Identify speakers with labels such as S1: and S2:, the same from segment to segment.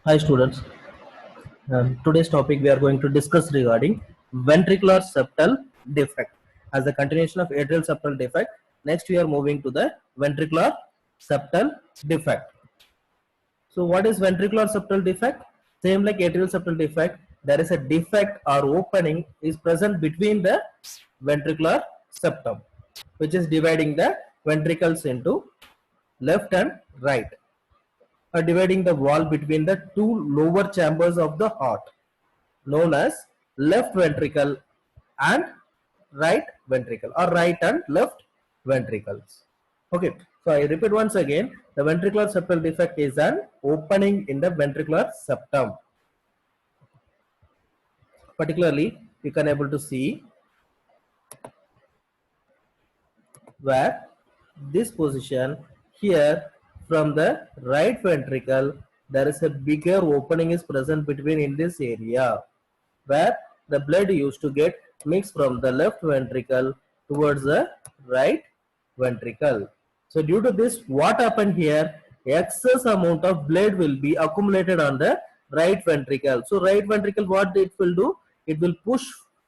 S1: Hi students. Today's topic we are going to discuss regarding ventricular septal defect. As a continuation of atrial septal defect, next we are moving to the ventricular septal defect. So what is ventricular septal defect? Same like atrial septal defect, there is a defect or opening is present between the ventricular septum, which is dividing the ventricles into left and right, dividing the wall between the two lower chambers of the heart, known as left ventricle and right ventricle, or right and left ventricles. Okay, so I repeat once again, the ventricular septal defect is an opening in the ventricular septum. Particularly, you can able to see where this position here, from the right ventricle there is a bigger opening is present between in this area, where the blood used to get mixed from the left ventricle towards the right ventricle. So due to this, what happened here, excess amount of blood will be accumulated on the right ventricle. So right ventricle, what it will do, it will push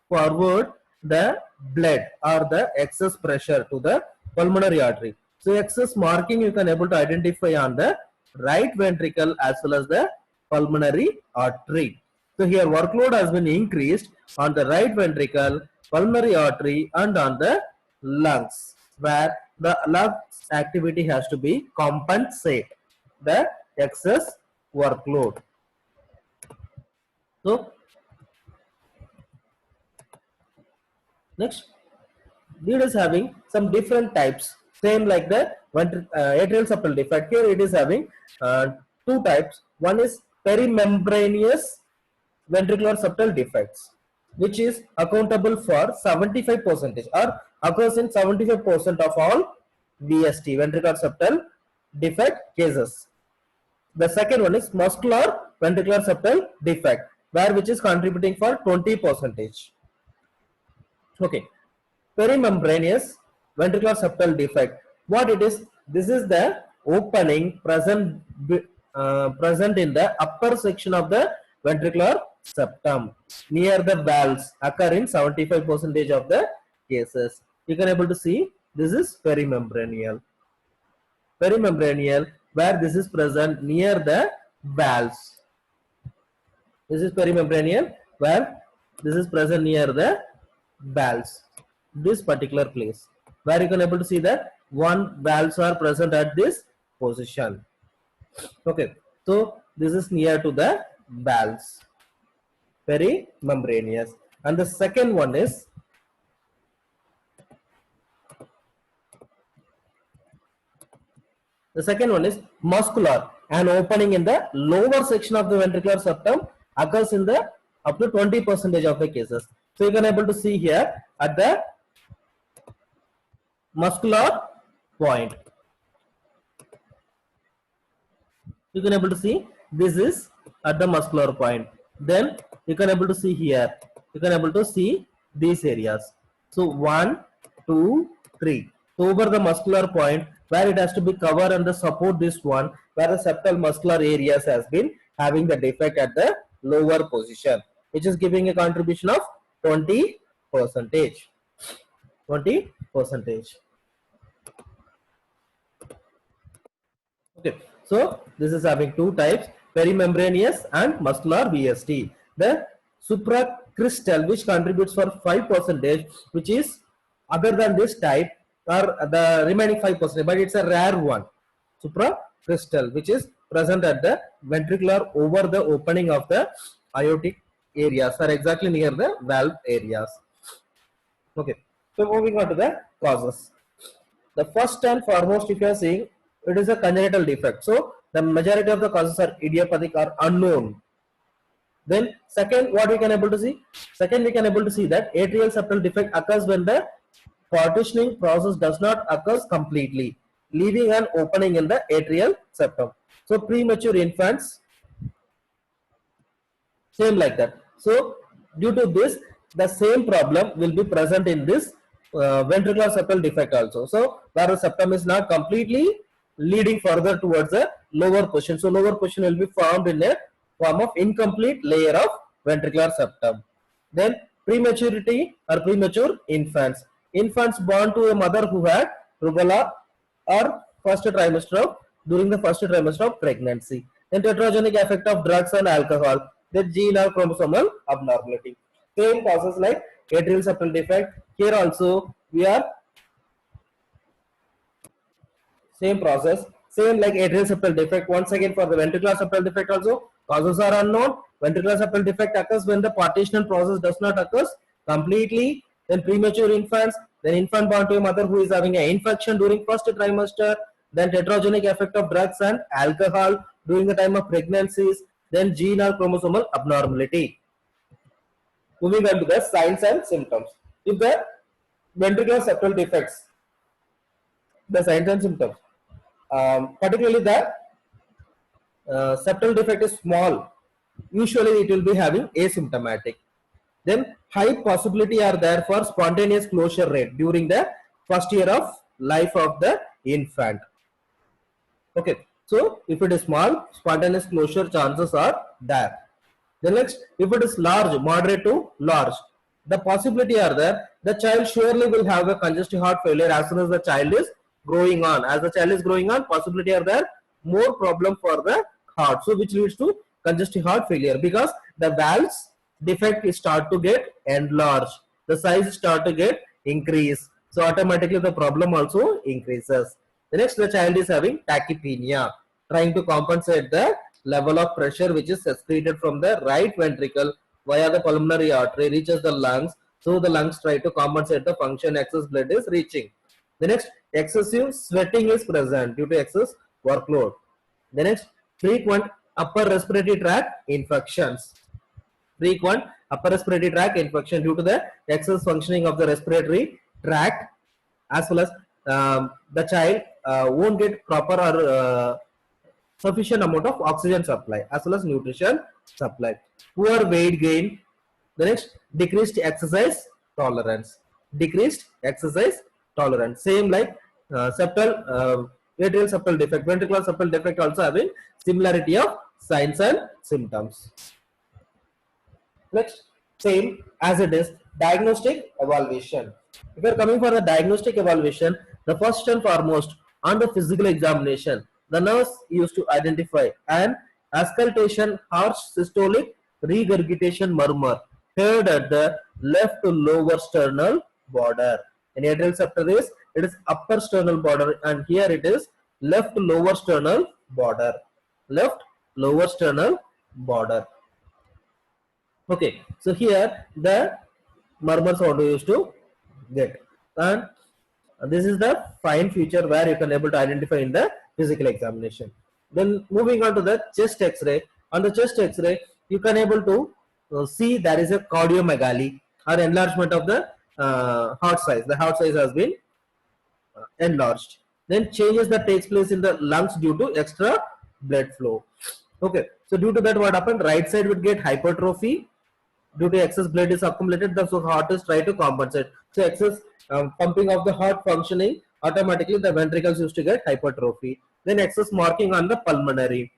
S1: forward the blood or the excess pressure to the pulmonary artery. So excess marking you can able to identify on the right ventricle as well as the pulmonary artery. So here workload has been increased on the right ventricle, pulmonary artery and on the lungs, where the lungs activity has to be compensate the excess workload. So next, it is having some different types, same like the atrial septal defect. Here it is having two types. One is perimembranous ventricular septal defects, which is accountable for 75% or occurs in 75% of all VST, ventricular septal defect cases. The second one is muscular ventricular septal defect, where which is contributing for 20%. Okay, perimembranous ventricular septal defect, what it is, this is the opening present in the upper section of the ventricular septum near the valves, occur in 75% of the cases. You can able to see this is perimembranial, where this is present near the valves. This is perimembranial, where this is present near the valves, this particular place, where you can able to see that one valves are present at this position. Okay, so this is near to the valves, perimembranous. And the second one is muscular, an opening in the lower section of the ventricular septum, occurs in the up to 20% of the cases. So you can able to see here at the muscular point, you can able to see this is at the muscular point. Then you can able to see here, you can able to see these areas. So 1, 2, 3. So over the muscular point, where it has to be covered and the support this one, where the septal muscular areas has been having the defect at the lower position, which is giving a contribution of 20%. 20%. Okay, so this is having two types, perimembranous and muscular VST. The supracrystal, which contributes for 5%, which is other than this type, or the remaining 5%, but it's a rare one. Supracrystal, which is present at the ventricular over the opening of the aortic areas, or exactly near the valve areas. Okay, so moving on to the causes. The first and foremost, if you are seeing, it is a congenital defect. So the majority of the causes are idiopathic or unknown. Then second, what we can able to see? Second, we can able to see that atrial septal defect occurs when the partitioning process does not occur completely, leaving an opening in the atrial septum. So premature infants, same like that. So due to this, the same problem will be present in this ventricular septal defect also. So where the septum is not completely leading further towards the lower position. So lower position will be formed in a form of incomplete layer of ventricular septum. Then prematurity or premature infants. Infants born to a mother who had rubella or first trimester of during the first trimester of pregnancy. Then tetragenic effect of drugs and alcohol. The gene or chromosomal abnormality. Same causes like atrial septal defect. Here also we are same process, same like atrial septal defect. Once again for the ventricular septal defect also causes are unknown. Ventricular septal defect occurs when the partitional process does not occur completely. Then premature infants, then infant born to a mother who is having an infection during first trimester, then tetragenic effect of drugs and alcohol during the time of pregnancies, then gene or chromosomal abnormality. Moving on to the signs and symptoms. If the ventricular septal defects, the signs and symptoms, particularly the septal defect is small, usually it will be having asymptomatic. Then high possibility are there for spontaneous closure rate during the first year of life of the infant. Okay, so if it is small, spontaneous closure chances are there. The next, if it is large, moderate to large, the possibility are there. The child surely will have a congestive heart failure as soon as the child is growing on. As the child is growing on, possibility are there, more problem for the heart. So which leads to congestive heart failure because the valves defect is start to get enlarged. The size start to get increase. So automatically the problem also increases. The next, the child is having tachypnea, trying to compensate the level of pressure which is excreted from the right ventricle via the pulmonary artery reaches the lungs. So the lungs try to compensate the function excess blood is reaching. The next, excessive sweating is present due to excess workload. The next, frequent upper respiratory tract infections. Frequent upper respiratory tract infection due to the excess functioning of the respiratory tract, as well as the child won't get proper or sufficient amount of oxygen supply as well as nutrition supply. Poor weight gain. The next, decreased exercise tolerance. Decreased exercise tolerance. Same like atrial septal defect, ventricular septal defect also having similarity of signs and symptoms. Next, same as it is diagnostic evaluation. If you are coming for the diagnostic evaluation, the first and foremost on the physical examination, the nurse used to identify an auscultation, harsh systolic regurgitation murmur heard at the left lower sternal border. In atrial septal is it is upper sternal border, and here it is left lower sternal border. Left lower sternal border. Okay, so here the murmur sound we used to get, and this is the fine feature where you can able to identify in the physical examination. Then moving on to the chest X-ray. On the chest X-ray, you can able to see there is a cardiomegaly or enlargement of the heart size. The heart size has been enlarged. Then changes that takes place in the lungs due to extra blood flow. Okay, so due to that, what happened? Right side would get hypertrophy due to excess blood is accumulated. The heart is try to compensate. So excess pumping of the heart functioning, automatically the ventricles used to get hypertrophy. Then excess marking on the pulmonary.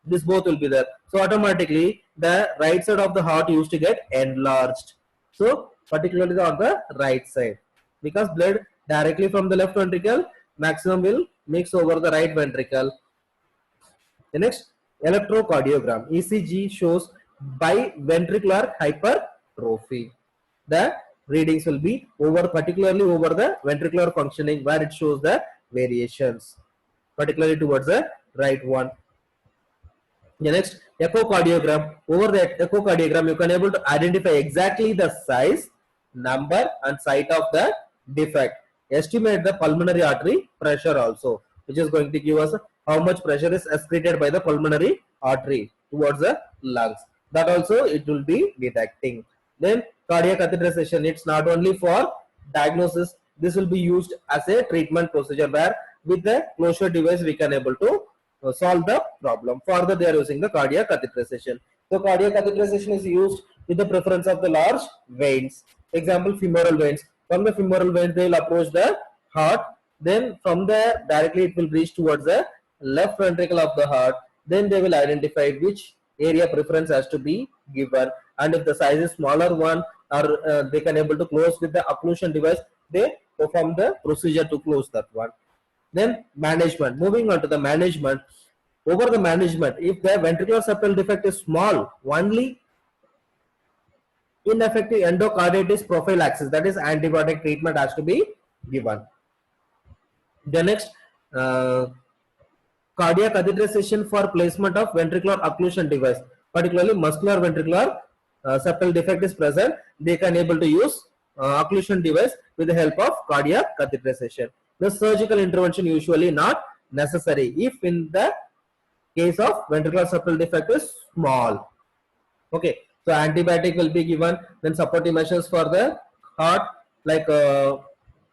S1: This both will be there. So automatically the right side of the heart used to get enlarged. So particularly on the right side, because blood directly from the left ventricle maximum will mix over the right ventricle. The next, electrocardiogram. ECG shows biventricular hypertrophy. The readings will be over, particularly over the ventricular functioning, where it shows the variations, particularly towards the right one. The next, echocardiogram. Over the echocardiogram, you can able to identify exactly the size, number and site of the defect. Estimate the pulmonary artery pressure also, which is going to give us how much pressure is excreted by the pulmonary artery towards the lungs. That also it will be detecting. Then cardiac catheterization, it's not only for diagnosis, this will be used as a treatment procedure where with the closure device we can able to solve the problem. Further, they are using the cardiac catheterization. So cardiac catheterization is used with the preference of the large veins. Example, femoral veins. From the femoral veins, they will approach the heart. Then from there, directly it will reach towards the left ventricle of the heart. Then they will identify which area preference has to be given, and if the size is smaller one, or they can able to close with the occlusion device, they perform the procedure to close that one. Then management. Moving on to the management. Over the management, if the ventricular septal defect is small, only ineffective endocarditis prophylaxis, that is antibiotic treatment, has to be given. The next, cardiac catheterization for placement of ventricular occlusion device, particularly muscular ventricular septal defect is present, they can able to use occlusion device with the help of cardiac catheterization. The surgical intervention usually not necessary if in the case of ventricular septal defect is small. Okay, so antibiotic will be given, then supportive measures for the heart like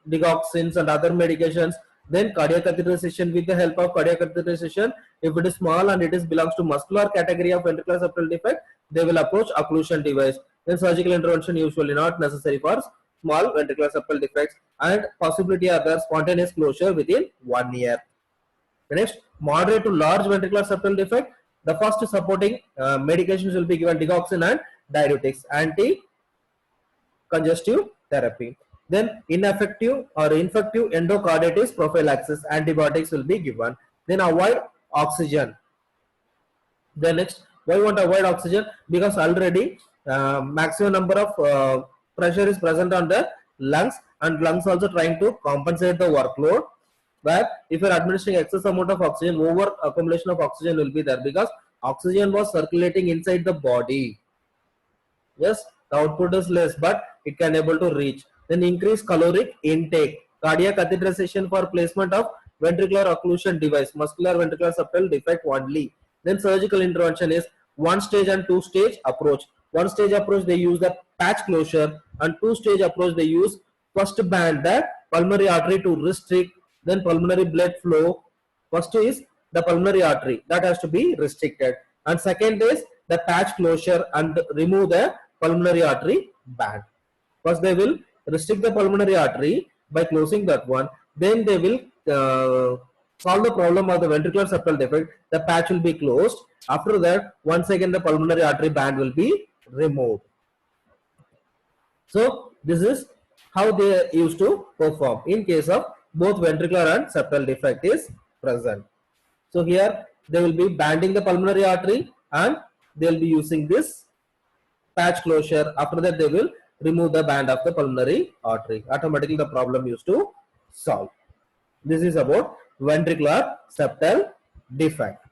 S1: digoxins and other medications, then cardiac catheterization with the help of cardiac catheterization. If it is small and it is belongs to muscular category of ventricular septal defect, they will approach occlusion device. Then surgical intervention usually not necessary for small ventricular septal defects, and possibility are there spontaneous closure within 1 year. The next, moderate to large ventricular septal defect, the first supporting medications will be given digoxin and diuretics, anti-congestive therapy. Then ineffective or infective endocarditis prophylaxis, antibiotics will be given. Then avoid oxygen. The next, why you want to avoid oxygen? Because already maximum number of pressure is present on the lungs, and lungs also trying to compensate the workload, where if you are administering excess amount of oxygen, over accumulation of oxygen will be there, because oxygen was circulating inside the body. Yes, the output is less, but it can able to reach. Then increase caloric intake. Cardiac catheterization for placement of ventricular occlusion device, muscular ventricular septal defect only. Then surgical intervention is 1-stage and 2-stage approach. 1-stage approach they use the patch closure, and 2-stage approach they use first band the pulmonary artery to restrict, then pulmonary blood flow. First is the pulmonary artery that has to be restricted, and second is the patch closure and remove the pulmonary artery band. First they will restrict the pulmonary artery by closing that one, then they will solve the problem of the ventricular septal defect, the patch will be closed. After that, once again the pulmonary artery band will be removed. So this is how they used to perform in case of both ventricular and septal defect is present. So here they will be banding the pulmonary artery, and they will be using this patch closure. After that they will remove the band of the pulmonary artery. Automatically the problem used to solve. This is about ventricular septal defect.